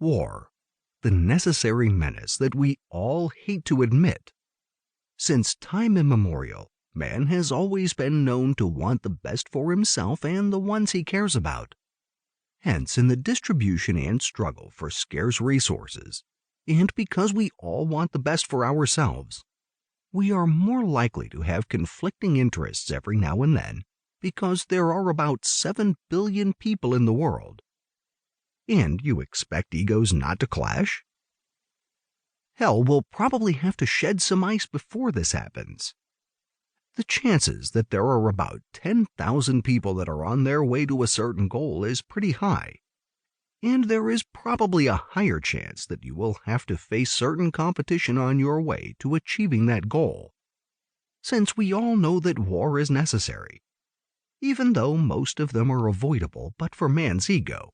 War, the necessary menace that we all hate to admit. Since time immemorial, man has always been known to want the best for himself and the ones he cares about. Hence, in the distribution and struggle for scarce resources, and because we all want the best for ourselves, we are more likely to have conflicting interests every now and then because there are about 7 billion people in the world. And you expect egos not to clash? Hell, we'll probably have to shed some ice before this happens. The chances that there are about 10,000 people that are on their way to a certain goal is pretty high, and there is probably a higher chance that you will have to face certain competition on your way to achieving that goal, since we all know that war is necessary, even though most of them are avoidable but for man's ego.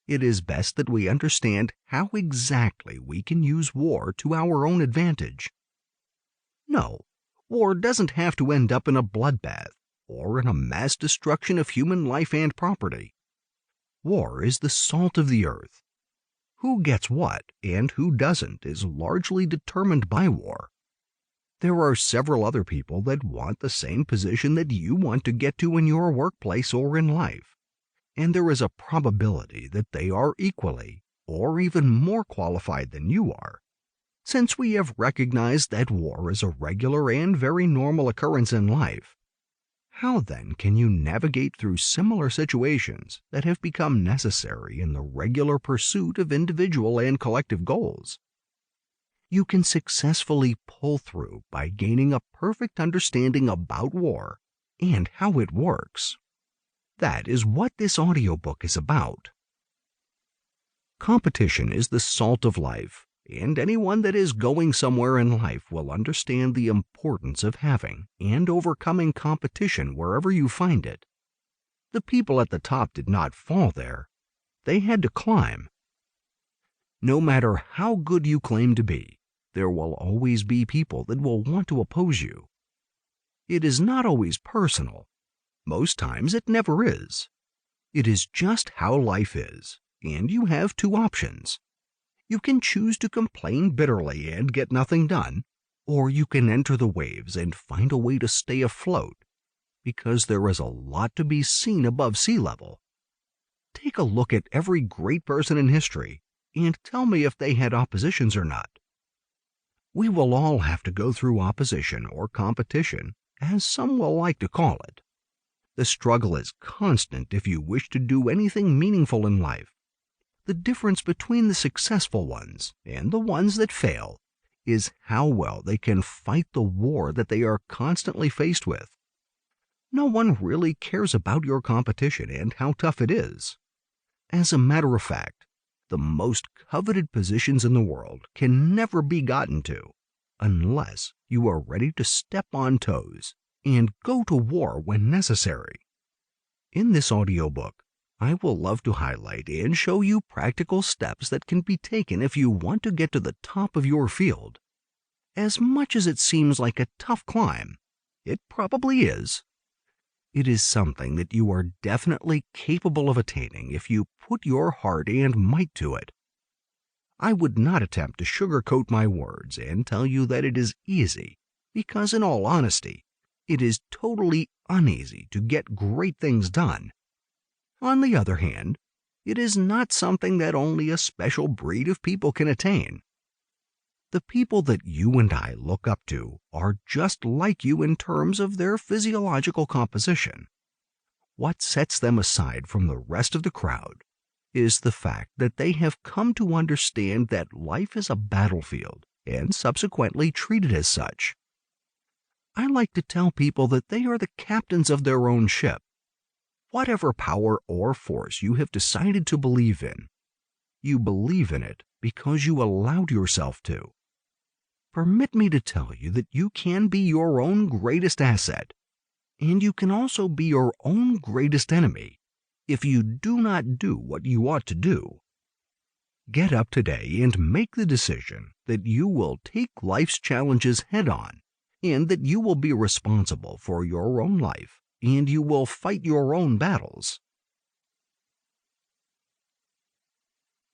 It is best that we understand how exactly we can use war to our own advantage. No, war doesn't have to end up in a bloodbath or in a mass destruction of human life and property. War is the salt of the earth. Who gets what and who doesn't is largely determined by war. There are several other people that want the same position that you want to get to in your workplace or in life, and there is a probability that they are equally or even more qualified than you are, since we have recognized that war is a regular and very normal occurrence in life. How then can you navigate through similar situations that have become necessary in the regular pursuit of individual and collective goals? You can successfully pull through by gaining a perfect understanding about war and how it works. That is what this audiobook is about. Competition is the salt of life, and anyone that is going somewhere in life will understand the importance of having and overcoming competition wherever you find it. The people at the top did not fall there. They had to climb. No matter how good you claim to be, there will always be people that will want to oppose you. It is not always personal. Most times it never is. It is just how life is, and you have two options. You can choose to complain bitterly and get nothing done, or you can enter the waves and find a way to stay afloat, because there is a lot to be seen above sea level. Take a look at every great person in history and tell me if they had oppositions or not. We will all have to go through opposition or competition, as some will like to call it. The struggle is constant if you wish to do anything meaningful in life. The difference between the successful ones and the ones that fail is how well they can fight the war that they are constantly faced with. No one really cares about your competition and how tough it is. As a matter of fact, the most coveted positions in the world can never be gotten to unless you are ready to step on toes and go to war when necessary. In this audiobook, I will love to highlight and show you practical steps that can be taken if you want to get to the top of your field. As much as it seems like a tough climb, it probably is. It is something that you are definitely capable of attaining if you put your heart and might to it. I would not attempt to sugarcoat my words and tell you that it is easy, because in all honesty, it is totally uneasy to get great things done. On the other hand, it is not something that only a special breed of people can attain. The people that you and I look up to are just like you in terms of their physiological composition. What sets them aside from the rest of the crowd is the fact that they have come to understand that life is a battlefield and subsequently treat it as such. I like to tell people that they are the captains of their own ship. Whatever power or force you have decided to believe in, you believe in it because you allowed yourself to. Permit me to tell you that you can be your own greatest asset, and you can also be your own greatest enemy if you do not do what you ought to do. Get up today and make the decision that you will take life's challenges head on, and that you will be responsible for your own life, and you will fight your own battles.